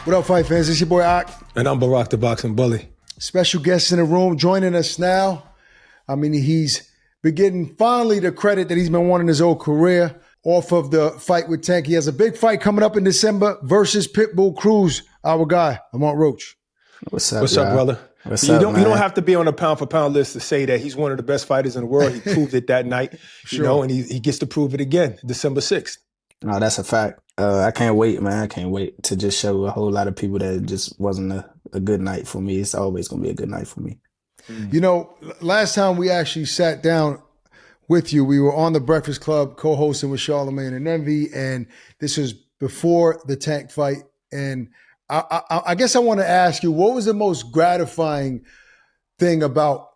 What up, fight fans? It's your boy Ak. And I'm Barak, the boxing bully. Special guest in the room joining us now. I mean, he's been getting finally the credit that he's been wanting his whole career off of the fight with Tank. He has a big fight coming up in December versus Pitbull Cruz, our guy, Lamont Roach. What's up, brother? You don't have to be on a pound for pound list to say that he's one of the best fighters in the world. He proved it that night, and he gets to prove it again, December 6th. No, that's a fact. I can't wait, man. I can't wait to just show a whole lot of people that it just wasn't a good night for me. It's always going to be a good night for me. You know, last time we actually sat down with you, we were on the Breakfast Club co-hosting with Charlamagne and Envy, and this was before the Tank fight. And I guess I want to ask you, what was the most gratifying thing about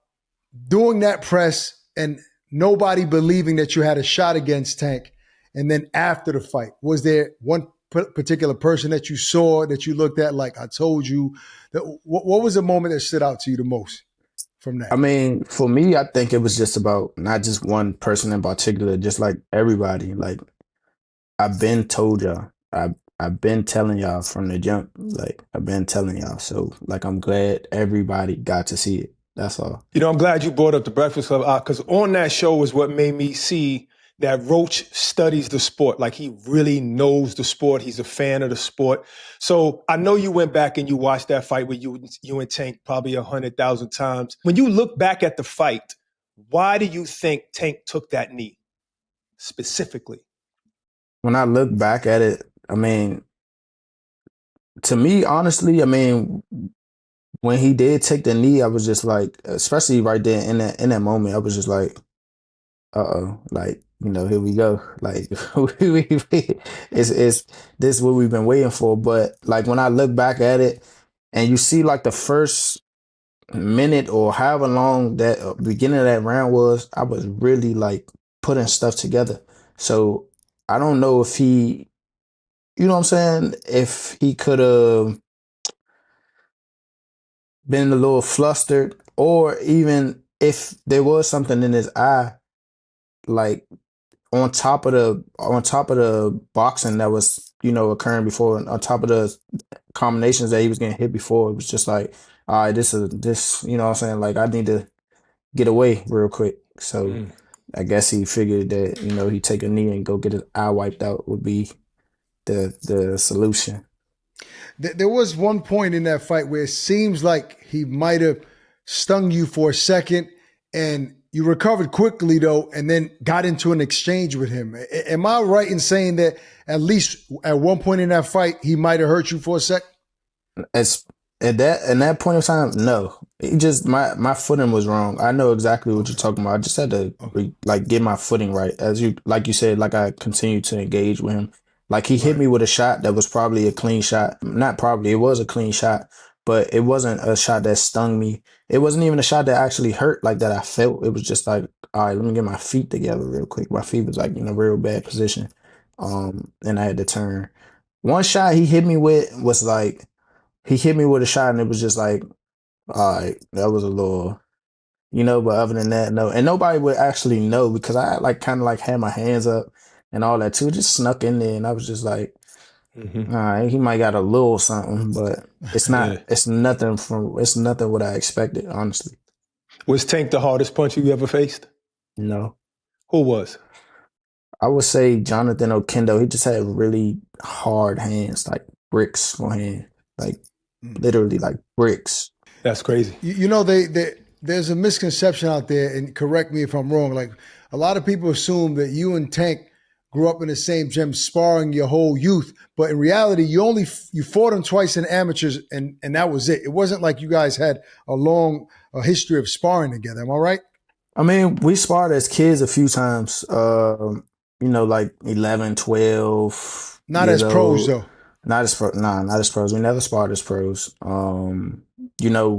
doing that press and nobody believing that you had a shot against Tank? And then after the fight, was there one particular person that you saw that you looked at like, I told you? What was the moment that stood out to you the most from that? I mean, for me, I think it was just about not just one person in particular, just like everybody. Like, I've been told y'all. I've been telling y'all from the jump. Like, I've been telling y'all. So, like, I'm glad everybody got to see it. That's all. You know, I'm glad you brought up the Breakfast Club, because on that show is what made me see that Roach studies the sport. Like, he really knows the sport. He's a fan of the sport. So I know you went back and you watched that fight with you and Tank probably 100,000 times. When you look back at the fight, why do you think Tank took that knee specifically? When I look back at it, I mean, to me, honestly, I mean, when he did take the knee, I was just like, especially right there in that moment, I was just like, like, you know, here we go. Like, it's this what we've been waiting for. But like, when I look back at it and you see like the first minute or however long that beginning of that round was, I was really like putting stuff together. So I don't know if he, you know what I'm saying, if he could have been a little flustered, or even if there was something in his eye, like on top of the boxing that was, you know, occurring before, and on top of the combinations that he was getting hit before, it was just like, all right, this, you know what I'm saying? Like, I need to get away real quick. So I guess he figured that, you know, he'd take a knee and go get his eye wiped out would be the solution. There was one point in that fight where it seems like he might have stung you for a second, and you recovered quickly, though, and then got into an exchange with him. Am I right in saying that at least at one point in that fight, he might have hurt you for a sec? At that point in time, no. It just my footing was wrong. I know exactly what you're talking about. I just had to like get my footing right. As you said, like I continued to engage with him. Like, he hit me with a shot that was probably a clean shot. Not probably, it was a clean shot, but it wasn't a shot that stung me. It wasn't even a shot that actually hurt, like that I felt. It was just like, all right, let me get my feet together real quick. My feet was like in a real bad position. And I had to turn. One shot he hit me with was like, he hit me with a shot and it was just like, all right, that was a little, you know, but other than that, no. And nobody would actually know because I like kind of like had my hands up and all that too. It just snuck in there and I was just like, all right, he might got a little something, but it's not, it's nothing what I expected, honestly. Was Tank the hardest punch you ever faced? No. Who was? I would say Jonathan Okendo. He just had really hard hands, like bricks on hand, like literally like bricks. That's crazy. You know, there's a misconception out there, and correct me if I'm wrong. Like, a lot of people assume that you and Tank grew up in the same gym sparring your whole youth, but in reality, you fought him twice in amateurs, and that was it. It wasn't like you guys had a long history of sparring together. Am I right? I mean, we sparred as kids a few times. You know, like 11, 12. Not as pros, though. Not as pros. We never sparred as pros. You know,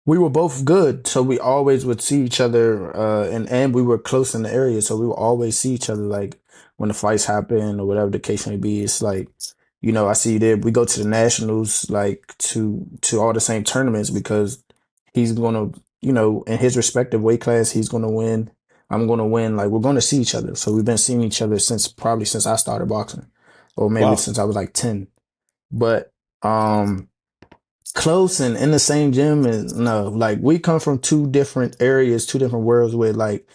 we were both good, so we always would see each other, and we were close in the area, so we would always see each other, like, when the fights happen or whatever the case may be. It's like, you know, I see you there. We go to the nationals, like, to all the same tournaments because he's going to, you know, in his respective weight class, he's going to win. I'm going to win. Like, we're going to see each other. So we've been seeing each other since I started boxing, or maybe since I was like 10. But Close and in the same gym, and no, like we come from two different areas, two different worlds. Where like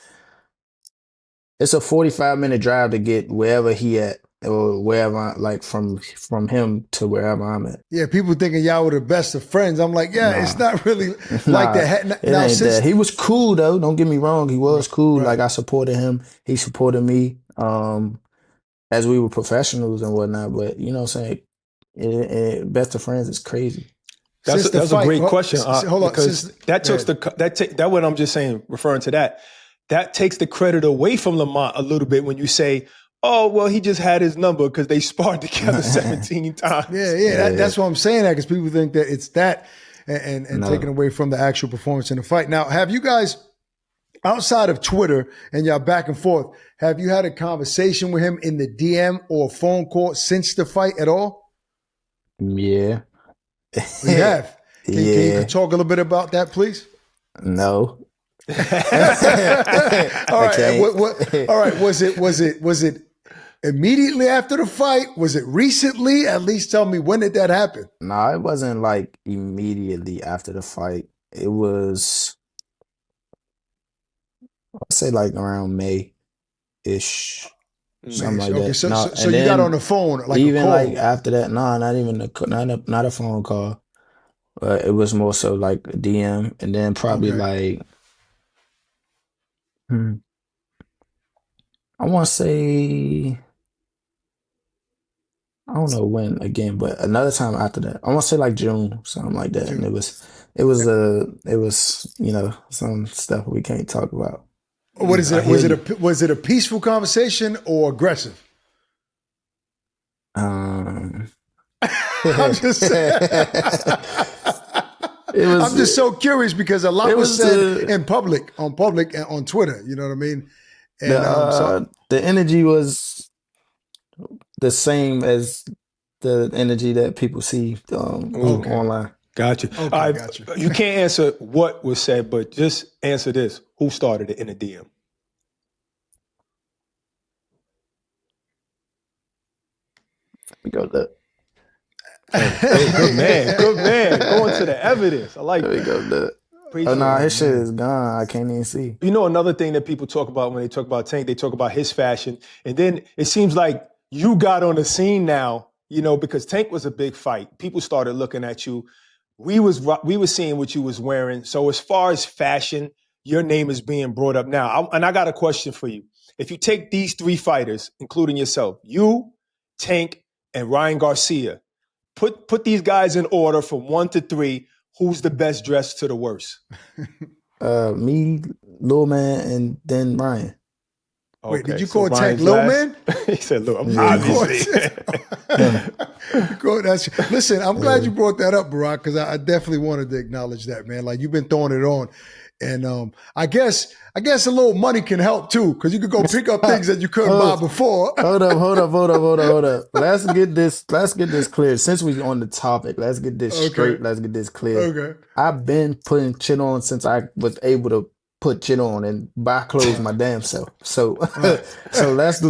it's a 45-minute drive to get wherever he at or wherever like from him to wherever I'm at. Yeah, people thinking y'all were the best of friends. I'm like, yeah, it's Nah, not really like nah, that. it Now, ain't since that. He was cool though. Don't get me wrong. He was cool. right, Like I supported him. He supported me. As we were professionals and whatnot. But you know what I'm saying? Best of friends is crazy. since the That's a fight, great question, hold on, because since that go takes ahead. that what I'm just saying, referring to that takes the credit away from Lamont a little bit when you say, oh, well, he just had his number because they sparred together 17 times. Yeah, Yeah, that's what I'm saying. That because people think that it's that, and taken no, away from the actual performance in the fight. Now, have you guys outside of Twitter and y'all back and forth? Have you had a conversation with him in the DM or phone call since the fight at all? yeah, We have. Can you yeah, talk a little bit about that, please? no. All I right. can't. All right. Was it immediately after the fight? Was it recently? At least tell me, when did that happen? No, it wasn't like immediately after the fight. It was, I'd say like around May ish, something Man, like okay. that. So, No, so so and you got on then the phone like a even like call. after that, no, not even not a phone call. It was more so like a DM, and then probably Okay. like I want to say I don't know when again, but another time after that, I want to say like June, something like that. And June. it was some stuff we can't talk about. What is I it? hear Was it you. a peaceful conversation or aggressive? Um, I'm just it I'm was just so curious because a lot it was was said in public and on Twitter. You know what I mean? And so the energy was the same as the energy that people see Ooh, okay, online. gotcha. okay, got you. You can't answer what was said, but just answer this. Who started it in the DM? We go there. Hey, good man. Good man. Going to the evidence. I like We that. go there. Oh Appreciate no, it. Oh his shit man. is gone. I can't even see. You know, another thing that people talk about when they talk about Tank, they talk about his fashion. And then it seems like you got on the scene now, because Tank was a big fight. People started looking at you. We were seeing what you was wearing. So as far as fashion, your name is being brought up now. And I got a question for you. If you take these three fighters, including yourself, you, Tank, and Ryan Garcia, put these guys in order from 1 to 3. Who's the best dressed to the worst? Me, Lil Man, and then Ryan. Wait, did Okay, you so call Tank Ryan's Low last. Man? He said, "Look, You Yeah. call obviously." Listen, I'm glad Yeah. you brought that up, Barack, because I definitely wanted to acknowledge that, man. Like, you've been throwing it on, and I guess a little money can help too, because you could go pick up things that you couldn't buy Oh, before. hold up. Let's get this clear. Since we on the topic, let's get this Okay, straight. Let's get this clear. okay, I've been putting shit on since I was able to put shit on and buy clothes my right, damn self. So, right. so that's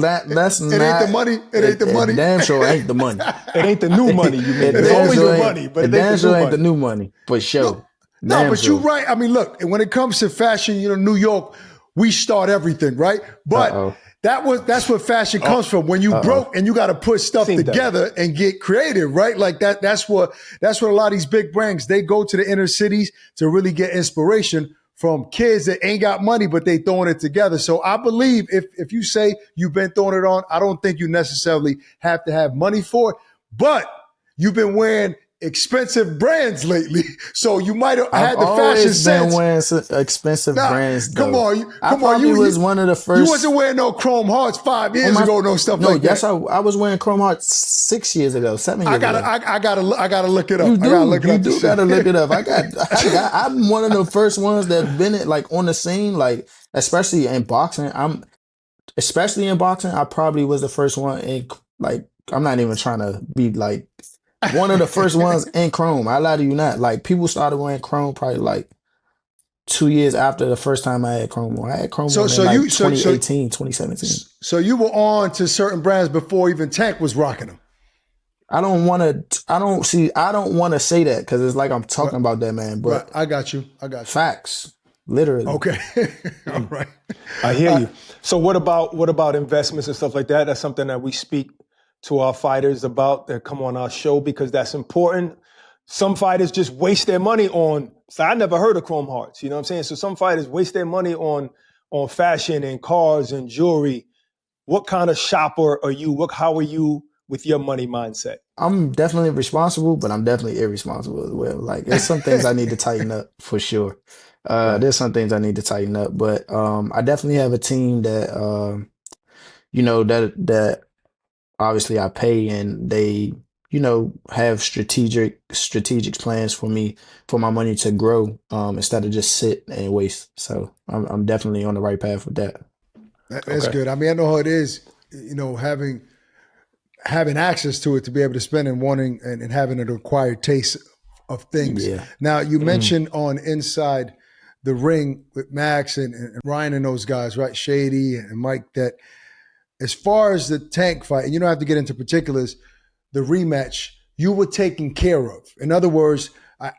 It ain't the not money. It ain't the it money. damn sure ain't the money. It ain't the new money, you mean? It It's damn always sure the ain't money, but it it ain't the damn new sure ain't the money. new money for No, sure. no, Damn but you're sure. right. I mean, look, when it comes to fashion, New York, we start everything, right? Uh But oh. that's where fashion comes from. When you Uh oh. broke and you got to put stuff Seen that. together and get creative, right? Like that. That's what a lot of these big brands, they go to the inner cities to really get inspiration from kids that ain't got money, but they throwing it together. So I believe if you say you've been throwing it on, I don't think you necessarily have to have money for it, but you've been wearing expensive brands lately. So you might have I've had the fashion always been sense. wearing expensive Nah, brands come though. on, I come on. probably You was you one of the you wasn't first wearing no Chrome Hearts 5 years my ago, no stuff no, like yes, that. I was wearing Chrome Heart 6 years ago, 7 years ago. I gotta look it up. I gotta look it You up to do see. gotta look it up. I'm one of the first ones that been it like on the scene, like especially in boxing. Especially in boxing, I probably was the first one in like I'm not even trying to be like one of the first ones in Chrome. I lie to you not. Like people started wearing Chrome probably like 2 years after the first time I had Chrome on. I had Chrome so on in so like you 2018, 2017. so you were on to certain brands before even Tank was rocking them. I don't want to. I don't want to say that because it's like I'm Right, talking about that man. right. But I got you. facts, literally. Okay. All right. I hear you. So what about investments and stuff like that? That's something that we speak to our fighters about that come on our show because that's important. Some fighters just waste their money on. So I never heard of Chrome Hearts. You know what I'm saying? So some fighters waste their money on fashion and cars and jewelry. What kind of shopper are you? How are you with your money mindset? I'm definitely responsible, but I'm definitely irresponsible as well. Like there's some things I need to tighten up for sure. Right. There's some things I need to tighten up, but I definitely have a team that that obviously I pay and they have strategic plans for me for my money to grow instead of just sit and waste. So I'm definitely on the right path with that. That's Okay. good. I mean, I know how it is, having access to it to be able to spend and wanting and having an acquired taste of things. Yeah. Now, you mentioned on Inside the Ring with Max and Ryan and those guys, right? Shady and Mike, that as far as the tank fight, and you don't have to get into particulars, the rematch, you were taken care of. In other words,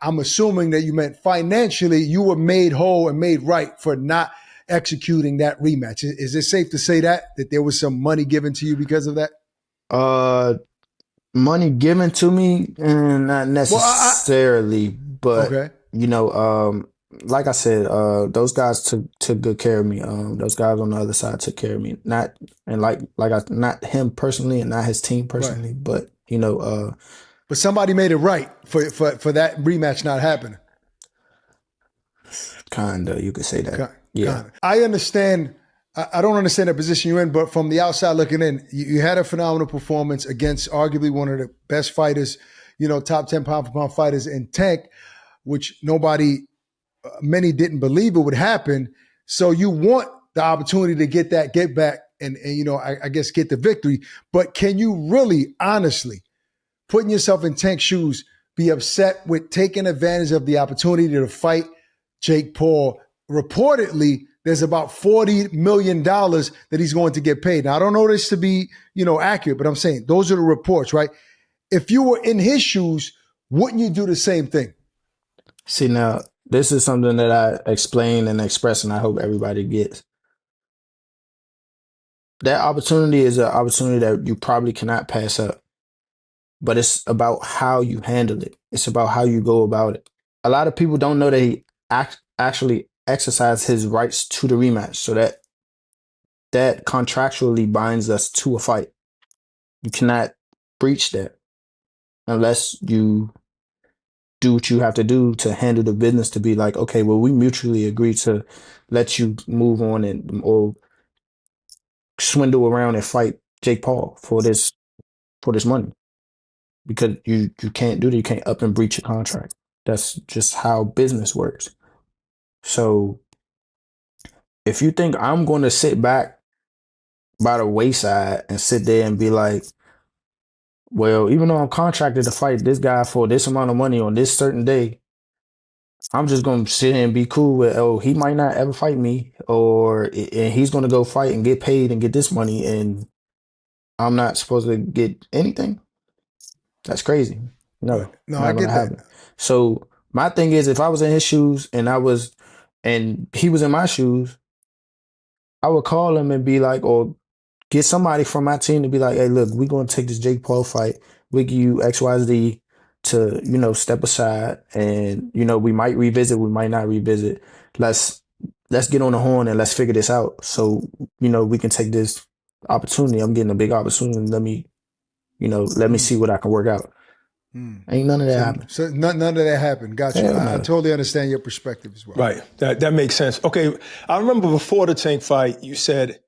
I'm assuming that you meant financially you were made whole and made right for not executing that rematch. Is it safe to say that there was some money given to you because of that? Uh Money given to me, not Well, necessarily, but okay, like I said, those guys took good care of me. Those guys on the other side took care of me. Not him personally and not his team right. personally, but But somebody made it right for that rematch not happening. kinda you could say that. Yeah. Kind of. I understand. I don't understand the position you're in, but from the outside looking in, you had a phenomenal performance against arguably one of the best fighters, top 10 pound for pound fighters in Tank, which many didn't believe it would happen. So you want the opportunity to get back, and I guess get the victory. But can you really, honestly, putting yourself in Tank's shoes, be upset with taking advantage of the opportunity to fight Jake Paul? Reportedly, there's about $40 million that he's going to get paid. Now, I don't know this to be, accurate, but I'm saying those are the reports, right? If you were in his shoes, wouldn't you do the same thing? See, now this is something that I explain and express, and I hope everybody gets. That opportunity is an opportunity that you probably cannot pass up, but it's about how you handle it. It's about how you go about it. A lot of people don't know that he actually exercised his rights to the rematch, so that contractually binds us to a fight. You cannot breach that unless you do what you have to do to handle the business to be like, okay, well, we mutually agree to let you move on and or swindle around and fight Jake Paul for this money. Because you can't do that. You can't up and breach a contract. That's just how business works. So if you think I'm going to sit back by the wayside and sit there and be like, well, even though I'm contracted to fight this guy for this amount of money on this certain day, I'm just going to sit here and be cool with, oh, he might not ever fight me, and he's going to go fight and get paid and get this money, and I'm not supposed to get anything. That's crazy. Right. No, No, I not gonna get that. happen. So my thing is, if I was in his shoes and he was in my shoes, I would call him and be like, or get somebody from my team to be like, hey, look, we're gonna take this Jake Paul fight. We give you XYZ to, step aside, and we might revisit, we might not revisit. Let's get on the horn and let's figure this out. So, we can take this opportunity. I'm getting a big opportunity. Let me see what I can work out. Ain't none of that So, happen. so none of that happened. Got you. Hell I no. totally understand your perspective as well. Right. That makes sense. Okay. I remember before the Tank fight, you said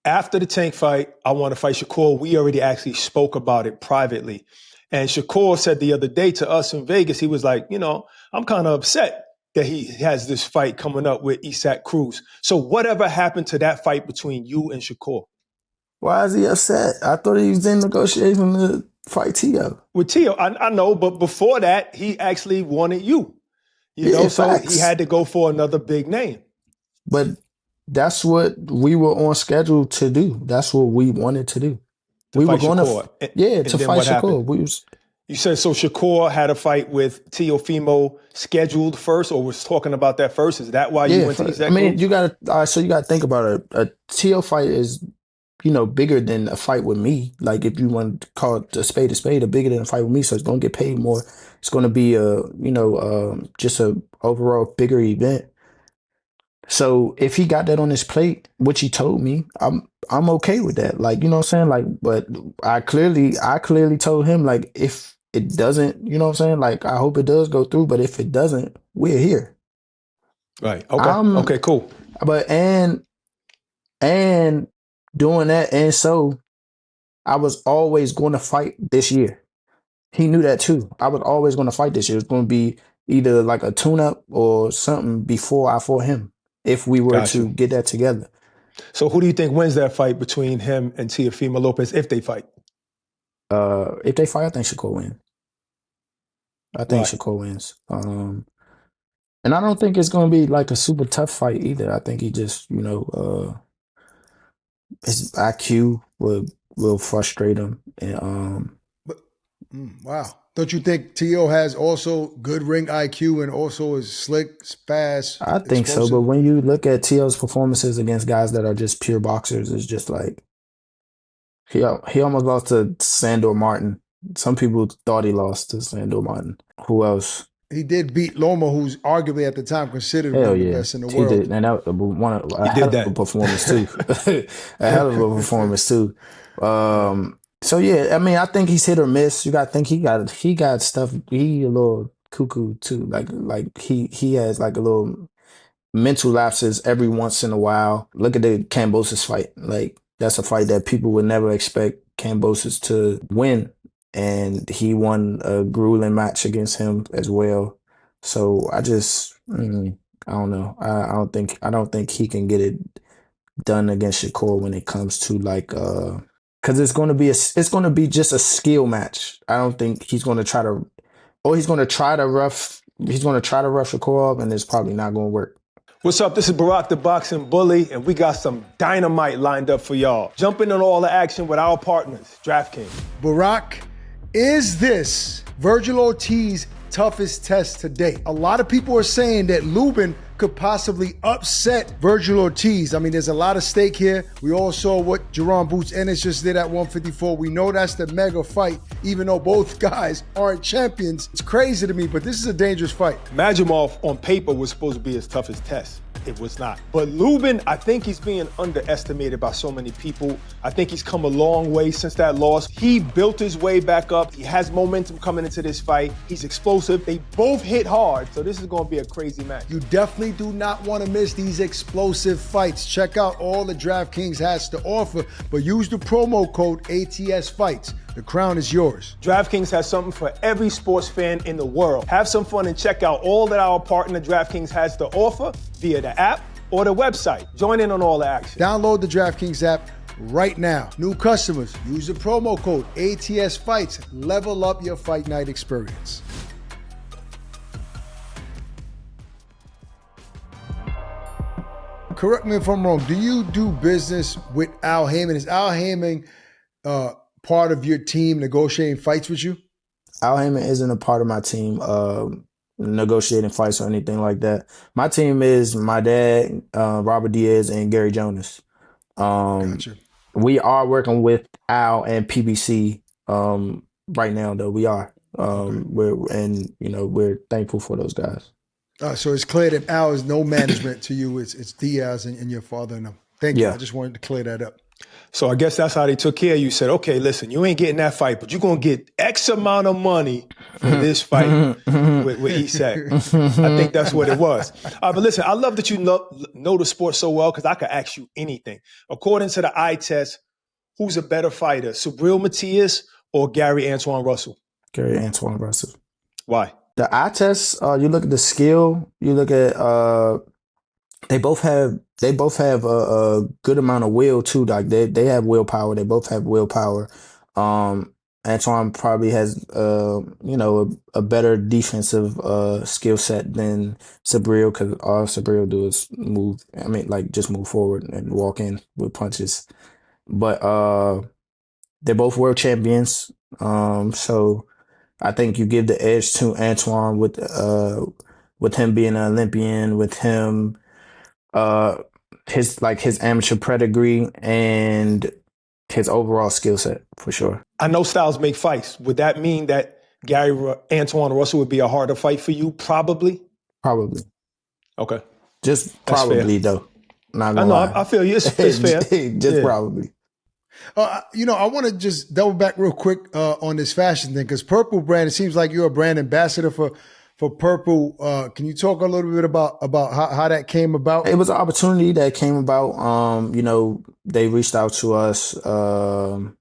after the Tank fight, I want to fight Shakur. We already actually spoke about it privately. And Shakur said the other day to us in Vegas, he was like, I'm kind of upset that he has this fight coming up with Ak Cruz. So whatever happened to that fight between you and Shakur? Why is he upset? I thought he was in negotiation to fight Tio. With Tio, I know, but before that, he actually wanted you, Yeah, so he facts. had to go for another big name. But that's what we were on schedule to do. That's what we wanted to do. We were fight going to, Shakur. yeah, And to then fight what happened? Shakur. We was, You said so Shakur had a fight with Teofimo scheduled first, or was talking about that first. Is that why you yeah. went to I exec mean, groups? you gotta, so you gotta think about it. A TO fight is, bigger than a fight with me. Like if you want to call it a spade, or bigger than a fight with me. So it's gonna get paid more. It's gonna be just a overall bigger event. So if he got that on his plate, which he told me, I'm okay with that. Like, you know what I'm saying? Like, but I clearly told him, like, if it doesn't, you know what I'm saying? Like, I hope it does go through, but if it doesn't, we're here. Right. Okay. I'm Okay. Cool. but and doing that, and so I was always going to fight this year. He knew that too. I was always going to fight this year. It's going to be either like a tune up or something before I fought him if we were Got to you. get that together. So who do you think wins that fight between him and Teofimo Lopez if they fight? If they fight, I think Shakur wins. I think Why? Shakur wins. And I don't think it's going to be like a super tough fight either. I think he just, his IQ will frustrate him, and But wow, don't you think T.O. has also good ring IQ and also is slick, fast, I think so. But explosive? when you look at T.O.'s performances against guys that are just pure boxers, it's just like he almost lost to Sandor Martin. Some people thought he lost to Sandor Martin. Who else? He did beat Loma, who's arguably at the time considered one Hell of the yeah, best in the he world. did, and that a He did hell of a that. performance too, a hell of a performance too. So yeah, I mean, I think he's hit or miss. You got to think he got stuff. He a little cuckoo too. Like he has like a little mental lapses every once in a while. Look at the Kambosos fight. Like that's a fight that people would never expect Kambosos to win, and he won a grueling match against him as well. So I don't know. I don't think he can get it done against Shakur when it comes to like because it's going to be just a skill match. I don't think he's going to try to or he's going to try to rough Shakur up, and it's probably not going to work. What's up? This is Barak the Boxing Bully, and we got some dynamite lined up for y'all. Jumping on all the action with our partners, DraftKings. Barak, is this Virgil Ortiz's toughest test to date? A lot of people are saying that Lubin could possibly upset Virgil Ortiz. I mean, there's a lot of stake here. We all saw what Jerome Boots Ennis just did at 154. We know that's the mega fight, even though both guys aren't champions. It's crazy to me, but this is a dangerous fight. Majimov on paper was supposed to be his toughest test. It was not. But Lubin, I think he's being underestimated by so many people. I think he's come a long way since that loss. He built his way back up. He has momentum coming into this fight. He's explosive. They both hit hard, so this is going to be a crazy match. You definitely do not want to miss these explosive fights. Check out all the DraftKings has to offer, but use the promo code ATSFights. The crown is yours. DraftKings has something for every sports fan in the world. Have some fun and check out all that our partner DraftKings has to offer via the app or the website. Join in on all the action. Download the DraftKings app right now. New customers, use the promo code ATSFights. Level up your fight night experience. Correct me if I'm wrong. Do you do business with Al Haymon? Is Al Haymon part of your team negotiating fights with you? Al Haymon isn't a part of my team negotiating fights or anything like that. My team is my dad, Robert Diaz, and Gary Jonas. Gotcha. We are working with Al and PBC right now, though. We are. Okay. We're thankful for those guys. So it's clear that Al is no management to you. It's Diaz and your father and them. Thank you. Yeah. I just wanted to clear that up. So I guess that's how they took care of you. Said, okay, listen, you ain't getting that fight, but you're going to get X amount of money for this fight with Isak. I think that's what it was. But listen, I love that you know the sport so well because I could ask you anything. According to the eye test, who's a better fighter, Subriel Matias or Gary Antoine Russell? Gary Antoine Russell. Why? The eye test, you look at the skill, you look at they both have a good amount of will too. Like they have willpower. They both have willpower. Antoine probably has a better defensive skill set than Subriel because all Subriel do is move. I mean, like just move forward and walk in with punches. But they're both world champions. So I think you give the edge to Antoine with him being an Olympian, with him uh his amateur pedigree and his overall skill set for sure. I know styles make fights. Would that mean that Antoine Russell would be a harder fight for you? Probably. Probably. Okay. Just That's probably fair. though. Not I gonna know. lie. I feel you. It's fair. Just probably. I want to just double back real quick on this fashion thing because Purple brand. It seems like you're a brand ambassador for Purple. Can you talk a little bit about how that came about? It was an opportunity that came about. They reached out to us. Well,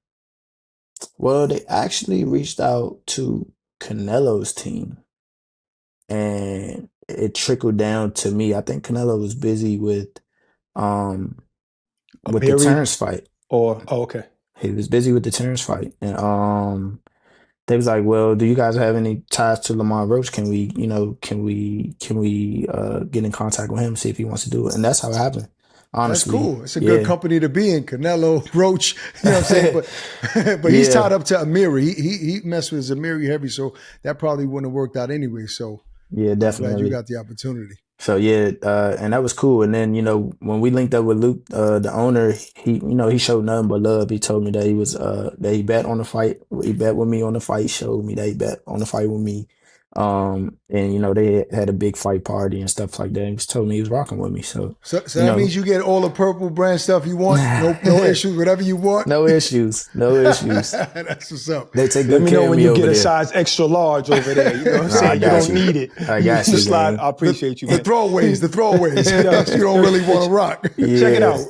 they actually reached out to Canelo's team, and it trickled down to me. I think Canelo was busy with the Terrence fight. Okay. He was busy with the Terrence fight, and they was like, "Well, do you guys have any ties to Lamont Roach? Can we get in contact with him, see if he wants to do it?" And that's how it happened. Honestly, that's cool. It's a good company to be in. Canelo, Roach, you know what I'm saying? But he's tied up to Amiri. He messed with Amiri heavy, so that probably wouldn't have worked out anyway. So yeah, definitely. I'm glad you got the opportunity. So yeah, and that was cool. And then when we linked up with Luke, the owner, he showed nothing but love. He told me that he bet on the fight. He bet with me on the fight. Showed me that he bet on the fight with me. And they had a big fight party and stuff like that. He told me he was rocking with me. So that means you get all the Purple brand stuff you want. No issues, whatever you want. No issues. That's what's up. They take Let good me care know of when me you over get a there. size extra large over there. You know what I'm saying? You don't need it. I got you. Slide. I appreciate you. Man. The throwaways. You don't really want to rock. Yeah. Check it out.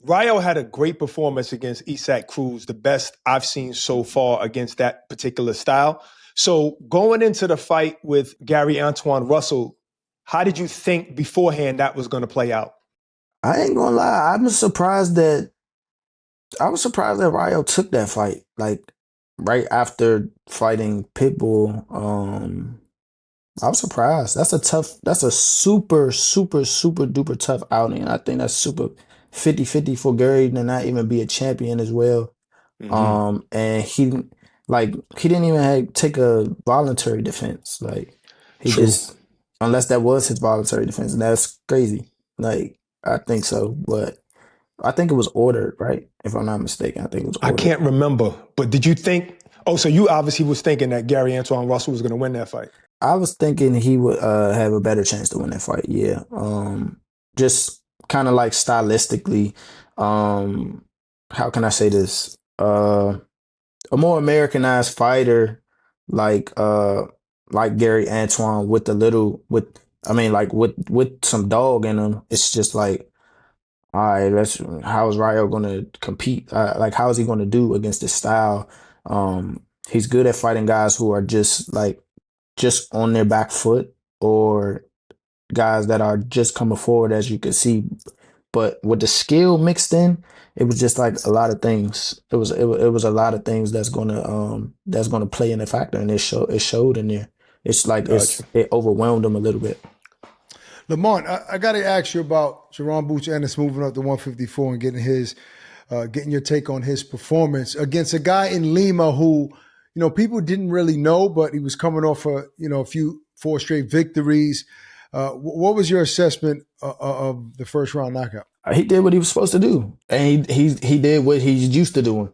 Rayo had a great performance against Ak Cruz, the best I've seen so far against that particular style. So going into the fight with Gary Antoine Russell, how did you think beforehand that was going to play out? I ain't gonna lie. I was surprised that Rayo took that fight. Like right after fighting Pitbull. I was surprised. That's a super, super, super duper tough outing. I think that's super 50-50 for Gary to not even be a champion as well. Mm-hmm. And he didn't even take a voluntary defense. Like he just, unless that was his voluntary defense, and that's crazy. Like I think so, but I think it was ordered, right? If I'm not mistaken, I think it was ordered. I can't remember, but did you think? Oh, so you obviously was thinking that Gary Antoine Russell was going to win that fight. I was thinking he would have a better chance to win that fight. Yeah, just kind of like stylistically. How can I say this? A more Americanized fighter, like Gary Antoine with with some dog in him. It's just like, all right, how is Rayo going to compete? How is he going to do against this style? He's good at fighting guys who are just on their back foot, or guys that are just coming forward, as you can see. But with the skill mixed in, it was just like a lot of things. It was a lot of things that's gonna play in the factor, and it showed in there. It's like it overwhelmed him a little bit. Lamont, I got to ask you about Jaron Boots Ennis moving up to 154 and getting your take on his performance against a guy in Lima who, people didn't really know, but he was coming off a few 4 straight victories. What was your assessment of the first round knockout? He did what he was supposed to do, and he did what he's used to doing.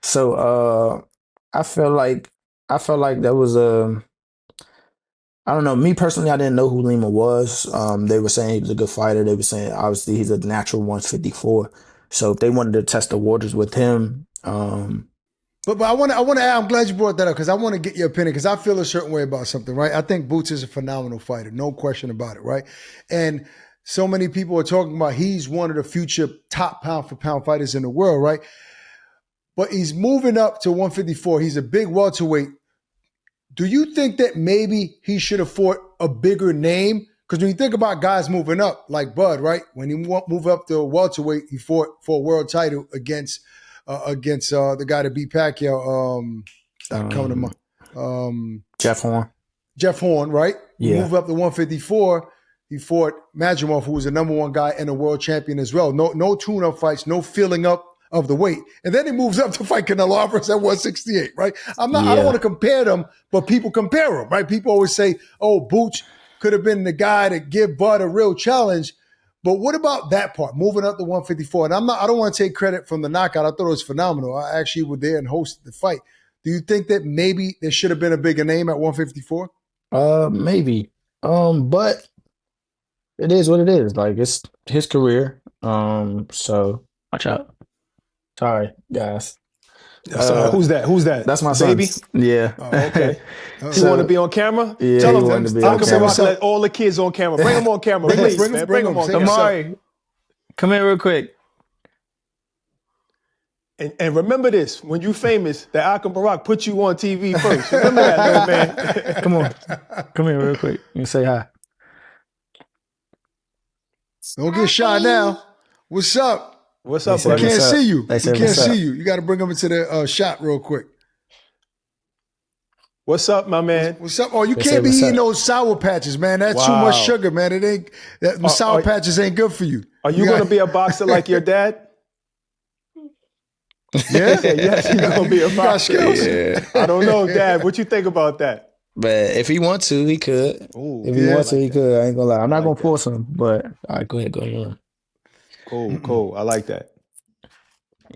So I felt like that was I don't know. Me personally, I didn't know who Lima was. They were saying he was a good fighter. They were saying obviously he's a natural 154. So if they wanted to test the waters with him, But I want to add, I'm glad you brought that up because I want to get your opinion because I feel a certain way about something, right? I think Boots is a phenomenal fighter, no question about it, right? And so many people are talking about he's one of the future top pound for pound fighters in the world, right? But he's moving up to 154. He's a big welterweight. Do you think that maybe he should have fought a bigger name? Because when you think about guys moving up, like Bud, right? When he moved up to welterweight, he fought for a world title against the guy that beat Pacquiao. Coming to mind. Jeff Horn. Jeff Horn, right? Yeah. He moved up to 154. He fought Majimov, who was the number 1 guy and a world champion as well. No tune-up fights, no filling up of the weight. And then he moves up to fight Canelo Alvarez at 168, right? I don't Yeah. want to compare them, but people compare them, right? People always say, oh, Booch could have been the guy to give Bud a real challenge. But what about that part, moving up to 154? And I don't want to take credit from the knockout. I thought it was phenomenal. I actually was there and hosted the fight. Do you think that maybe there should have been a bigger name at 154? Maybe. But it is what it is. Like it's his career. So watch out. Sorry, guys. Who's that? Who's that? That's my baby. son. Yeah. Oh, okay. He want to be on camera? Yeah, Tell he him wanted to be Ak on camera. Barak let all the kids on camera. Bring them on camera, please, man. Bring them on Say camera. yourself. Amari, come here real quick. And remember this, when you famous, that Ak Barak put you on TV first. Remember that, little man. Come on. Come here real quick. You say hi. Don't get shy now. What's up? What's They up, said We buddy? can't what's up. see you. They We said can't what's up. see you. You got to bring them into the shot real quick. What's up, my man? What's up? Oh, you They can't said be what's eating up. those sour patches, man. That's too Wow. much sugar, man. It ain't. Them sour patches ain't good for you. Are you going to be a boxer like your dad? Yeah. Yes, you're going to be a You got boxer. skills. Yeah. I don't know, Dad. What you think about that? But if he wants to, he could. Ooh, If he Yeah. wants to, he could. I ain't gonna lie. I'm not like gonna that. force him, but all right, go ahead, go ahead. Cool. I like that.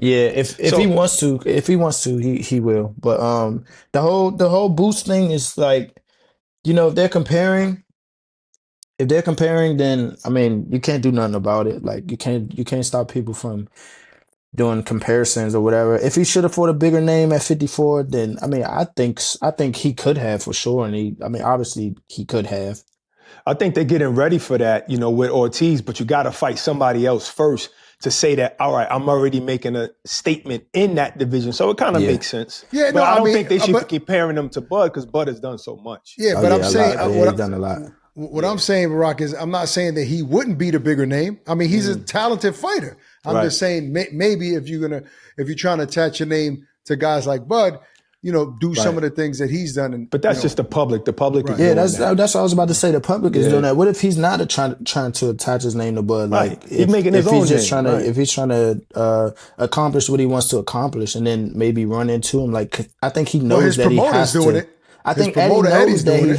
Yeah, if So- he wants to, he will. But the whole boost thing is like, if they're comparing, then I mean you can't do nothing about it. Like you can't stop people from doing comparisons or whatever. If he should have fought a bigger name at 54, then I mean I think he could have for sure, and obviously he could have. I think they're getting ready for that, with Ortiz, but you got to fight somebody else first to say that, all right, I'm already making a statement in that division. So it kind of Yeah. makes sense. Yeah, but no, I don't I mean, think they should but- be comparing them to Bud because Bud has done so much. Yeah, Oh, but yeah, I'm a saying lot. Yeah, he's done a lot. What I'm saying, Barack, is I'm not saying that he wouldn't beat a bigger name. I mean, he's a talented fighter. I'm Right. just saying maybe if you're trying to attach your name to guys like Bud, do some of the things that he's done. And But that's just the public. The public is Right. doing Yeah, that's that. what I was about to say. The public is Yeah. doing that. What if he's not trying to attach his name to Bud? Like, Right. He's making his own name, right. if he's trying to accomplish what he wants to accomplish, and then maybe run into him. Like, I think he knows his that he promoter's has doing to. it. I His think Eddie promoter, knows Eddie's that doing he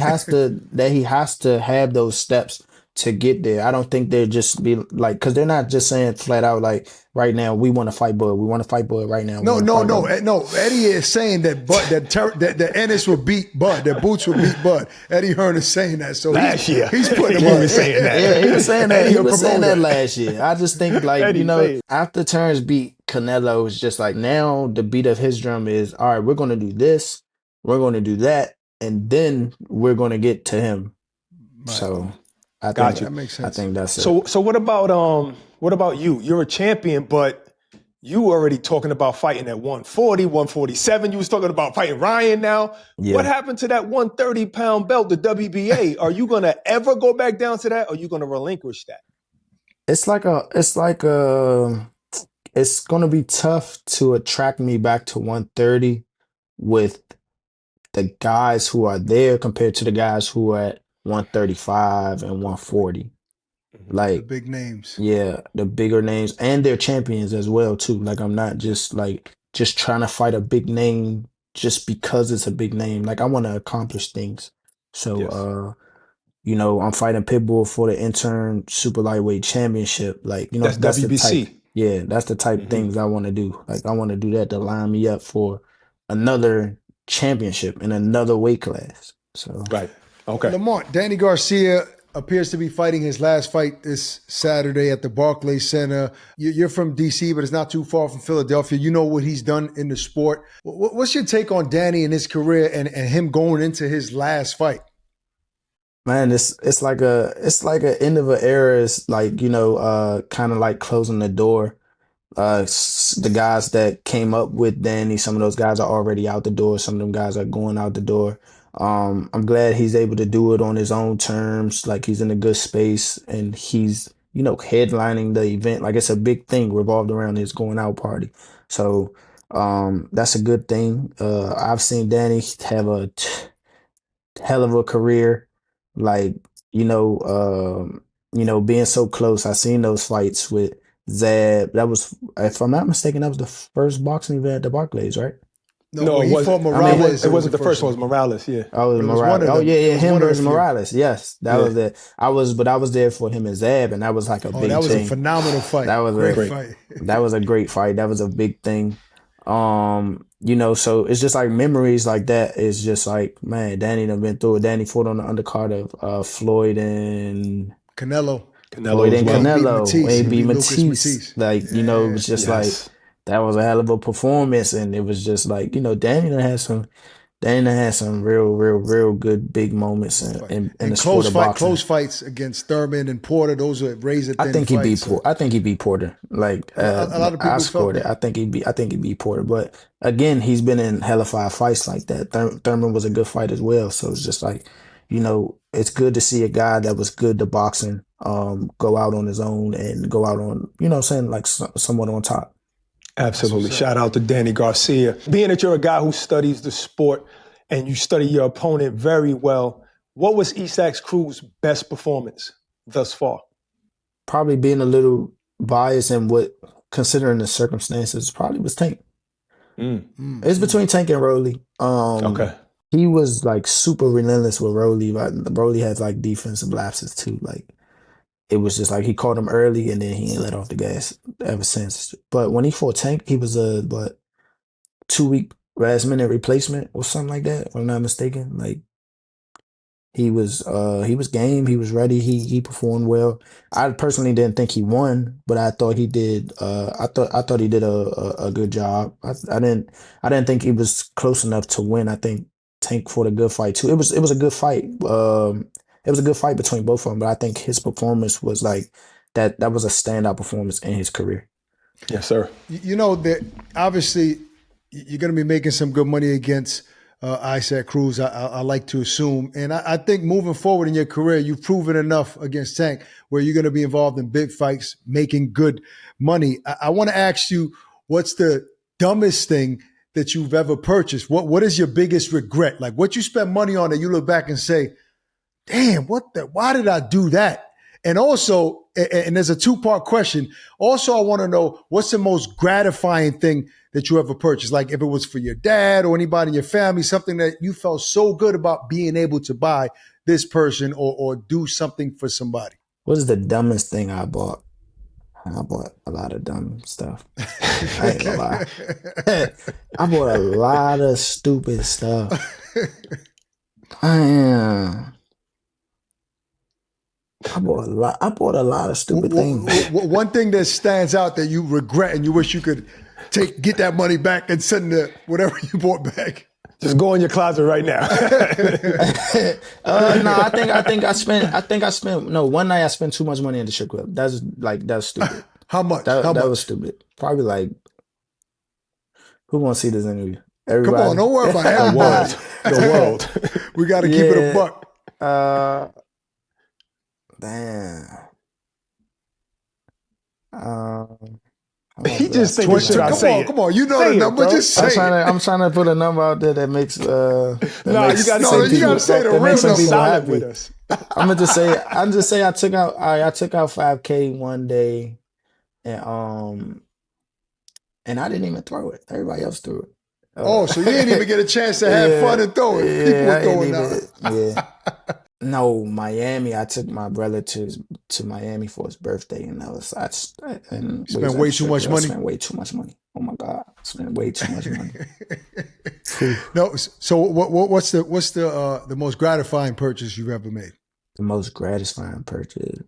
it. has to have those steps to get there. I don't think they're just be like, because they're not just saying flat out like, right now we want to fight Bud. We want to fight Bud right now. No. Eddie is saying that that Ennis will beat Bud. That Boots will beat Bud. Eddie Hearn is saying that. So Last year. he's putting He him on. was saying that. Yeah, he was saying that. Eddie He a was saying that promoter. last year. I just think like, Eddie say it. after Terrence beat Canelo, it's just like now the beat of his drum is, all right, we're going to do this, we're going to do that, and then we're going to get to him. Right. So I think Gotcha. That makes sense. I think that's it. So what about you? You're a champion, but you already talking about fighting at 140, 147. You was talking about fighting Ryan now. Yeah. What happened to that 130-pound belt, the WBA? Are you gonna ever go back down to that, or are you gonna relinquish that? It's going to be tough to attract me back to 130 with the guys who are there compared to the guys who are at 135 and 140. The Like, big names. yeah, the bigger names and their champions as well too. Like, I'm not just trying to fight a big name just because it's a big name. Like, I want to accomplish things. So, Yes. I'm fighting Pitbull for the intern super lightweight championship. Like, That's that's the WBC. type. Yeah, that's the type things I want to do. Like, I want to do that to line me up for another championship in another weight class. So, Right. Okay. Lamont, Danny Garcia appears to be fighting his last fight this Saturday at the Barclays Center. You're from D.C., but it's not too far from Philadelphia. You know what he's done in the sport. What's your take on Danny and his career and him going into his last fight? man, it's like a end of an era. It's like, kind of like closing the door. The guys that came up with Danny, some of those guys are already out the door. Some of them guys are going out the door. I'm glad he's able to do it on his own terms. Like, he's in a good space and he's, headlining the event. Like, it's a big thing revolved around his going out party. So, that's a good thing. I've seen Danny have a hell of a career. Like, being so close. I seen those fights with Zab. That was, if I'm not mistaken, that was the first boxing event at the Barclays, right? No, No, when it he wasn't. fought I mean, Morales. it wasn't the first one. It was Morales. Yeah. Oh, it was But it was one Morales. of Oh them. yeah, It yeah, was him one of the versus few. Morales. Yes, that Yeah. was it. But I was there for him and Zab, and that was like a Oh, big that was a thing. phenomenal fight. That was Great a fight. that was a great fight. That was a big thing. So it's just like memories like that. It's just like, man, Danny done been through it. Danny fought on the undercard of Canelo. Canelo as And he well. beat Canelo when Matisse. he He beat beat Lucas Matisse. Matisse. Like, it Yeah. was just like Yes. that was a hell of a performance, and it was just like, Danny done had some real, real, real good big moments in the And sport of boxing. close fights against Thurman and Porter. Those are razor I thin think he beat fights. Porter. I think he beat Porter. Like A lot of I people felt scored it. that. I think he beat Porter. But again, he's been in hellified fights like that. Thurman was a good fight as well. So it's just like, it's good to see a guy that was good to boxing go out on his own and go out on, what I'm saying, like somewhat on top. Absolutely. Shout out to Danny Garcia. Being that you're a guy who studies the sport and you study your opponent very well, what was Ak Cruz's best performance thus far? Probably being a little biased in considering the circumstances, probably was Tank. It's between Tank and Rolly. Okay. He was like super relentless with Rolly. But Rolly had like defensive lapses too. Like it was just like he caught him early and then he ain't let off the gas ever since. But when he fought Tank, he was a 2 week last minute replacement or something like that, if I'm not mistaken. Like he was game, he was ready, he performed well. I personally didn't think he won, but I thought he did I thought he did a good job. I didn't think he was close enough to win. I think Tank fought a good fight too. It was a good fight. It was a good fight between both of them, but I think his performance was like that was a standout performance in his career. Yes, sir. You know that obviously you're going to be making some good money against Ak Cruz. I like to assume, and I think moving forward in your career, you've proven enough against Tank where you're going to be involved in big fights, making good money. I want to ask you, what's the dumbest thing that you've ever purchased? What is your biggest regret? Like what you spend money on that you look back and say, damn, why did I do that? And also, and there's a two-part question. Also, I want to know what's the most gratifying thing that you ever purchased? Like if it was for your dad or anybody in your family, something that you felt so good about being able to buy this person or do something for somebody. What is the dumbest thing I bought? I bought a lot of dumb stuff. I ain't gonna lie. I bought a lot of stupid stuff. I bought a lot of stupid things. One thing that stands out that you regret and you wish you could get that money back and send whatever you bought back. Just go in your closet right now. No, I think I spent one night I spent too much money in the strip club. That's stupid. How much? That was stupid. Probably like, who wants to see this interview? Everybody. Come on, don't worry about everybody. The world. We got to keep it a buck. Damn. He just thinking, should I say it? Come on, you know the number. Bro. Just say it. I'm trying to put a number out there that makes. You got to say the real real number. solid with us. I'm just say I took out $5K one day, and I didn't even throw it. Everybody else threw it. So you didn't even get a chance to have fun and throw it. People were throwing out. Yeah. No, Miami. I took my brother to Miami for his birthday, and Spent way too much money. Spent way too much money. Oh my God, spent way too much money. No, so what's the most gratifying purchase you've ever made? The most gratifying purchase,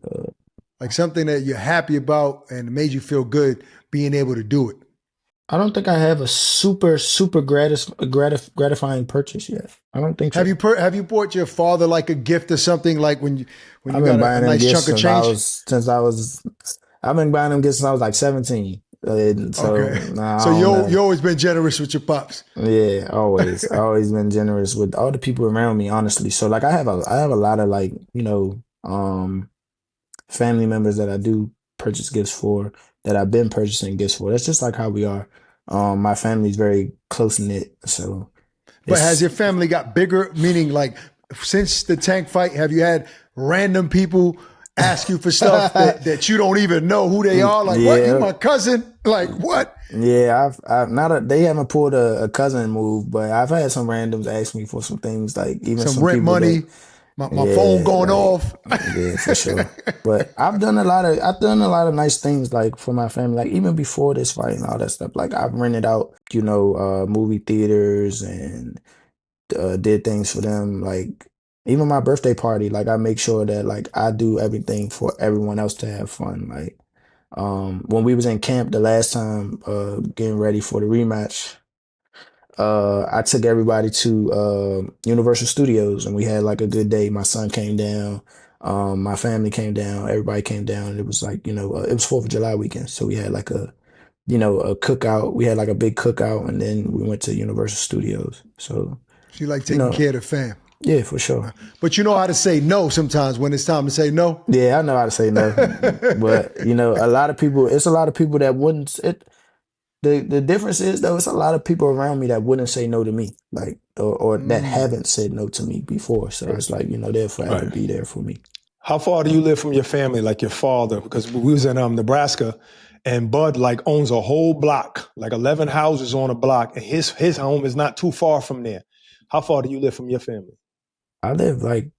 like something that you're happy about and made you feel good being able to do it. I don't think I have a super gratifying purchase yet. I don't think so. Have you bought your father like a gift or something, like when you I've got been buying a nice him chunk of change? I've been buying him gifts since I was like 17. You always been generous with your pops. Yeah, always. Always been generous with all the people around me, honestly. So like I have a lot of like, family members that I do purchase gifts for, that I've been purchasing gifts for. That's just like how we are. My family's very close knit, so. But has your family got bigger? Meaning, like, since the Tank fight, have you had random people ask you for stuff that you don't even know who they are. Like, what? You Yeah. my cousin? Like, what? Yeah, I've not a, they haven't pulled a cousin move, but I've had some randoms ask me for some things, like even Some some rent people that, money. My phone yeah, going like, off. yeah, for sure. But I've done a lot of nice things like for my family, like even before this fight and all that stuff. Like I've rented out, movie theaters and did things for them. Like even my birthday party, like I make sure that like I do everything for everyone else to have fun. Like when we was in camp the last time, getting ready for the rematch, I took everybody to Universal Studios and we had like a good day. My son came down, my family came down, everybody came down. And it was like, it was 4th of July weekend. So we had like a cookout. We had like a big cookout and then we went to Universal Studios. So, She like you taking know, care of the fam. yeah, for sure. But you know how to say no sometimes when it's time to say no. Yeah, I know how to say no. But, it's a lot of people that wouldn't, the difference is though, it's a lot of people around me that wouldn't say no to me, like or that haven't said no to me before. So it's Gotcha. like, they'll forever Right. be there for me. How far do you live from your family, like your father? Because we was in Nebraska, and Bud like owns a whole block, like 11 houses on a block, and his home is not too far from there. How far do you live from your family? I live like,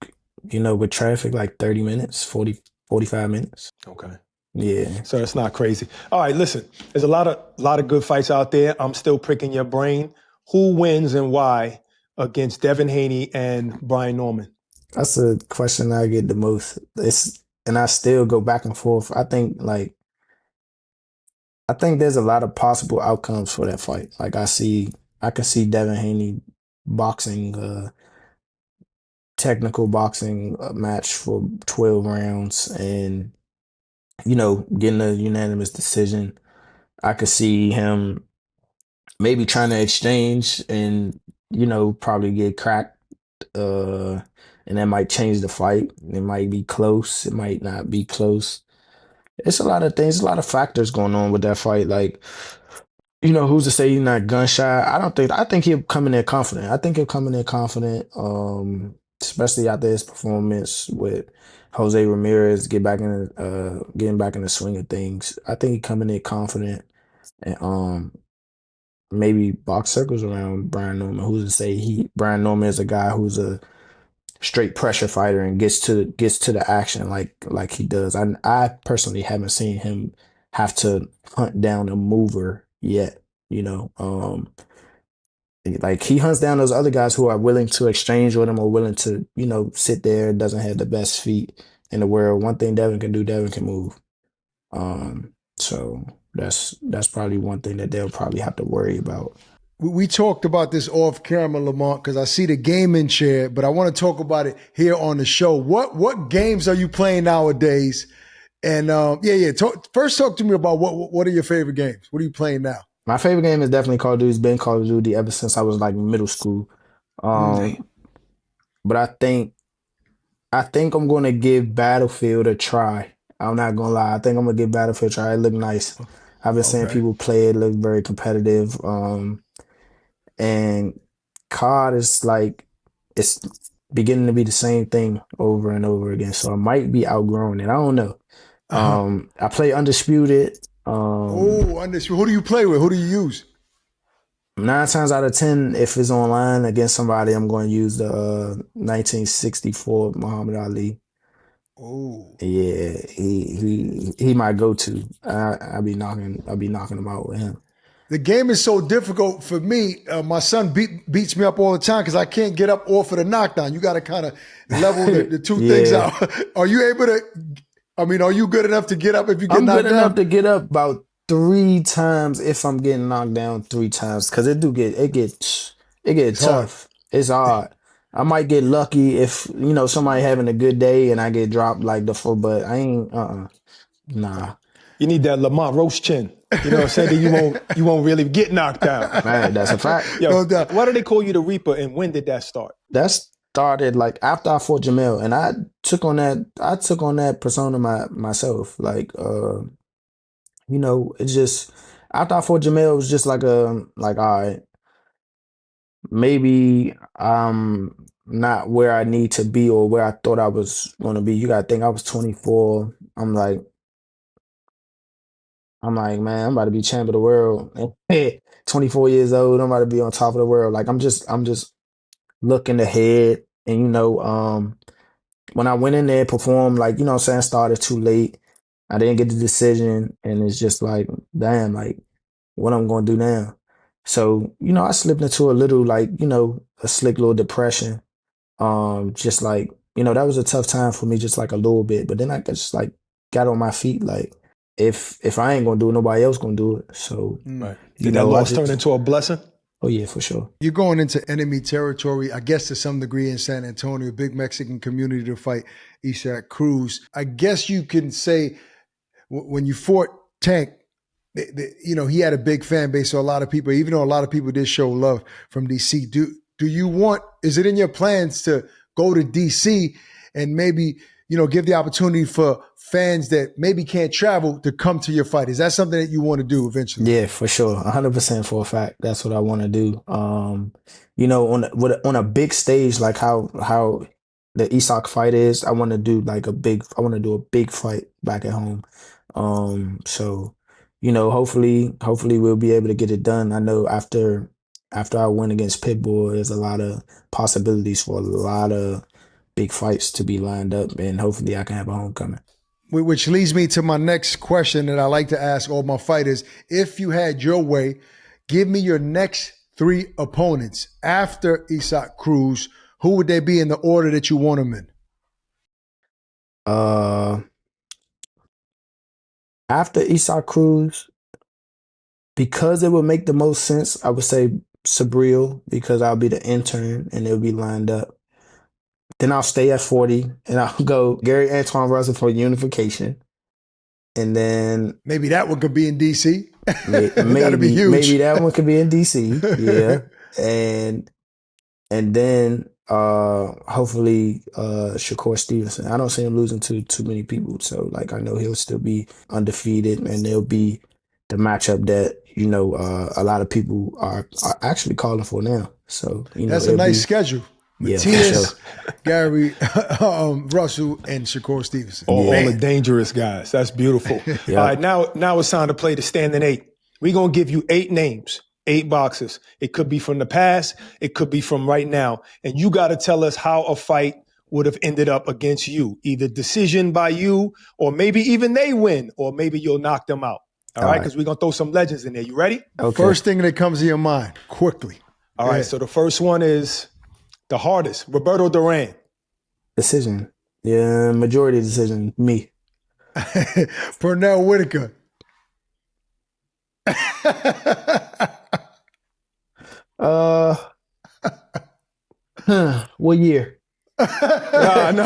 with traffic, like 30 minutes, 45 minutes. Okay. Yeah. So it's not crazy. All right, listen, there's a lot of good fights out there. I'm still pricking your brain. Who wins and why against Devin Haney and Brian Norman? That's a question I get the most. And I still go back and forth. I think there's a lot of possible outcomes for that fight. Like I can see Devin Haney boxing, technical boxing match for 12 rounds and, getting a unanimous decision. I could see him maybe trying to exchange and, probably get cracked. And that might change the fight. It might be close. It might not be close. It's a lot of things, a lot of factors going on with that fight. Like, who's to say he's not gun shy? I think he'll come in there confident. I think he'll come in there confident. Especially after his performance with Jose Ramirez, getting back in the swing of things. I think he come in there confident and maybe box circles around Brian Norman. Who's to say Brian Norman is a guy who's a straight pressure fighter and gets to the action like he does. I personally haven't seen him have to hunt down a mover yet. Like he hunts down those other guys who are willing to exchange with him or willing to sit there. Doesn't have the best feet in the world. One thing Devin can do, Devin can move. So that's probably one thing that they'll probably have to worry about. We talked about this off camera, Lamont, because I see the gaming chair, but I want to talk about it here on the show. What games are you playing nowadays? And first, talk to me about what are your favorite games? What are you playing now? My favorite game is definitely Call of Duty. It's been Call of Duty ever since I was like middle school. Damn. But I think I'm gonna give Battlefield a try. I'm not gonna lie. I think I'm gonna give Battlefield a try. It look nice. I've been seeing Okay. people play it, look very competitive. And COD is like it's beginning to be the same thing over and over again. So I might be outgrowing it. I don't know. Uh-huh. I play Undisputed. Who do you play with? Who do you use? 9 times out of 10, if it's online against somebody, I'm going to use the 1964 Muhammad Ali. Oh. Yeah, he my go-to. I'll be knocking him out with him. The game is so difficult for me. My son beats me up all the time because I can't get up off of the knockdown. You got to kind of level the two things Yeah, out. Are you able to? I mean, are you good enough to get up if you get I'm good knocked enough down? to get up about 3 times if I'm getting knocked down 3 times because it get It's hard. tough. It's hard. I might get lucky if somebody having a good day and I get dropped like the full, but I ain't. Nah. You need that Lamont Roach chin. You know what I'm saying? That you won't really get knocked down. Man, that's a fact. Yo, No doubt. why do they call you the Reaper and when did that start? That started like after I fought Jamel, and I took on that persona myself. Like, it's just after I fought Jamel, it was just like all right, maybe not where I need to be or where I thought I was going to be. You got to think I was 24. I'm like, man, I'm about to be champ of the world. 24 years old, I'm about to be on top of the world. Like I'm just looking ahead. And when I went in there, performed, like, what I'm saying, started too late. I didn't get the decision, and it's just like, damn, like, what I'm gonna do now? So, I slipped into a little, like, a slick little depression. Just like, that was a tough time for me, just like a little bit. But then I just like got on my feet, like, if I ain't gonna do it, nobody else gonna do it. So, Right. Did that loss turn into a blessing? Oh yeah, for sure. You're going into enemy territory, I guess to some degree in San Antonio, big Mexican community to fight Ak Cruz. I guess you can say when you fought Tank, he had a big fan base. So a lot of people, even though a lot of people did show love from DC, is it in your plans to go to DC and maybe, give the opportunity for fans that maybe can't travel to come to your fight? Is that something that you want to do eventually? Yeah, for sure. 100% for a fact. That's what I want to do. On a big stage, like how the Isak fight is, I want to do a big fight back at home. So, hopefully we'll be able to get it done. I know after I win against Pitbull, there's a lot of possibilities for a lot of big fights to be lined up, and hopefully I can have a homecoming. Which leads me to my next question that I like to ask all my fighters. If you had your way, give me your next 3 opponents after Ak Cruz. Who would they be in the order that you want them in? After Isak Cruz, because it would make the most sense, I would say Sabril, because I'll be the intern and it'll be lined up. Then I'll stay at 40 and I'll go Gary Antoine Russell for unification. And then maybe that one could be in DC. That'd be huge. Maybe that one could be in DC. Yeah. And then hopefully Shakur Stevenson. I don't see him losing to too many people. So like I know he'll still be undefeated, and there'll be the matchup that, a lot of people are actually calling for now. So that's a nice schedule. Matias, sure. Gary, Russell, and Shakur Stevenson. All the dangerous guys. That's beautiful. Yep. All right, now it's time to play the standing 8. We're going to give you 8 names, 8 boxers. It could be from the past. It could be from right now. And you got to tell us how a fight would have ended up against you. Either decision by you, or maybe even they win, or maybe you'll knock them out. All right, because we're going to throw some legends in there. You ready? Okay. First thing that comes to your mind, quickly. All right, so the first one is the hardest, Roberto Duran. Decision. Yeah, majority decision, me. Pernell Whitaker. What year? Prime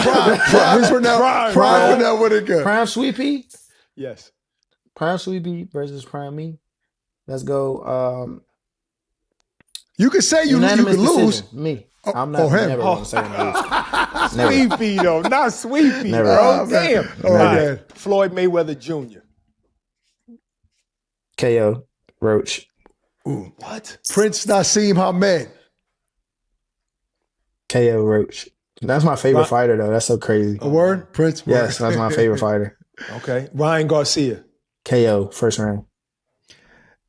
Pernell Whitaker. Prime Sweepy? Yes. Prime Sweepy versus Prime me. Let's go. You could say you could lose. Me. I'm not never going to say lose. Sweepy, though. Not Sweepy, never. Bro. Damn. Right. Floyd Mayweather Jr. KO. Roach. Ooh. What? Prince Nassim Hamed. KO. Roach. That's my favorite fighter, though. That's so crazy. A word? Prince? Yes, that's my favorite fighter. Okay. Ryan Garcia. KO. First round.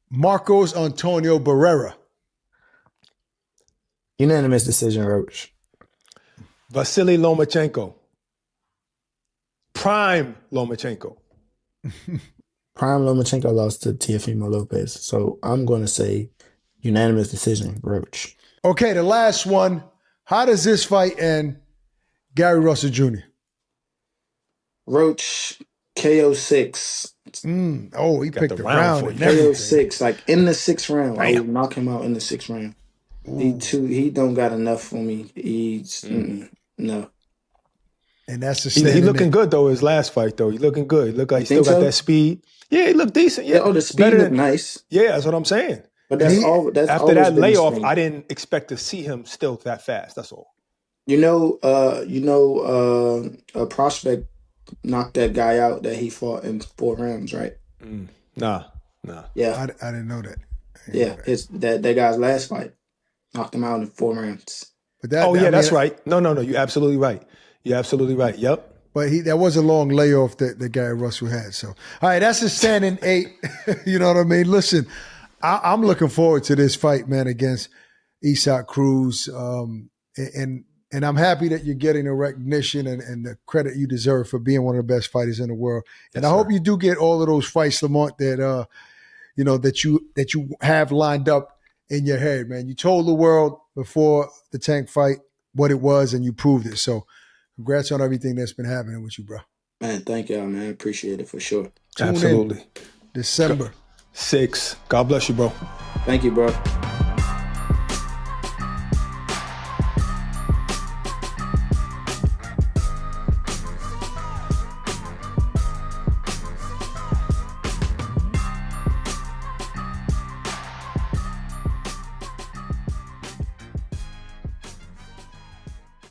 Marcos Antonio Barrera. Unanimous decision, Roach. Vasily Lomachenko. Prime Lomachenko. Prime Lomachenko lost to Teofimo Lopez. So I'm going to say unanimous decision, Roach. Okay, the last one. How does this fight end? Gary Russell Jr. Roach, KO 6. He picked the round. KO 6, like in the 6th round. I would knock him out in the 6th round. He don't got enough for me. He's no. And that's the He looking good though. His last fight though, he looking good. He look like he still got that speed. Yeah, he looked decent. Yeah, the speed looked nice. Yeah, that's what I'm saying. But that's after that layoff, I didn't expect to see him still that fast. That's all. A prospect knocked that guy out that he fought in 4 rounds, right? Nah. Yeah, I didn't know that. That guy's last fight knocked him out in 4 rounds. But that, Oh yeah, that's right. No, you're absolutely right. You're absolutely right. Yep. But that was a long layoff that Gary Russell had. So, all right, that's a standing 8. You know what I mean? Listen, I'm looking forward to this fight, man, against Ak Cruz. And I'm happy that you're getting the recognition and the credit you deserve for being one of the best fighters in the world. And Yes, I hope you do get all of those fights, Lamont, that that you have lined up in your head, man. You told the world before the Tank fight what it was, and you proved it. So, congrats on everything that's been happening with you, bro. Man, thank y'all, man. I appreciate it for sure. Tune Absolutely. in December 6. God bless you, bro. Thank you, bro.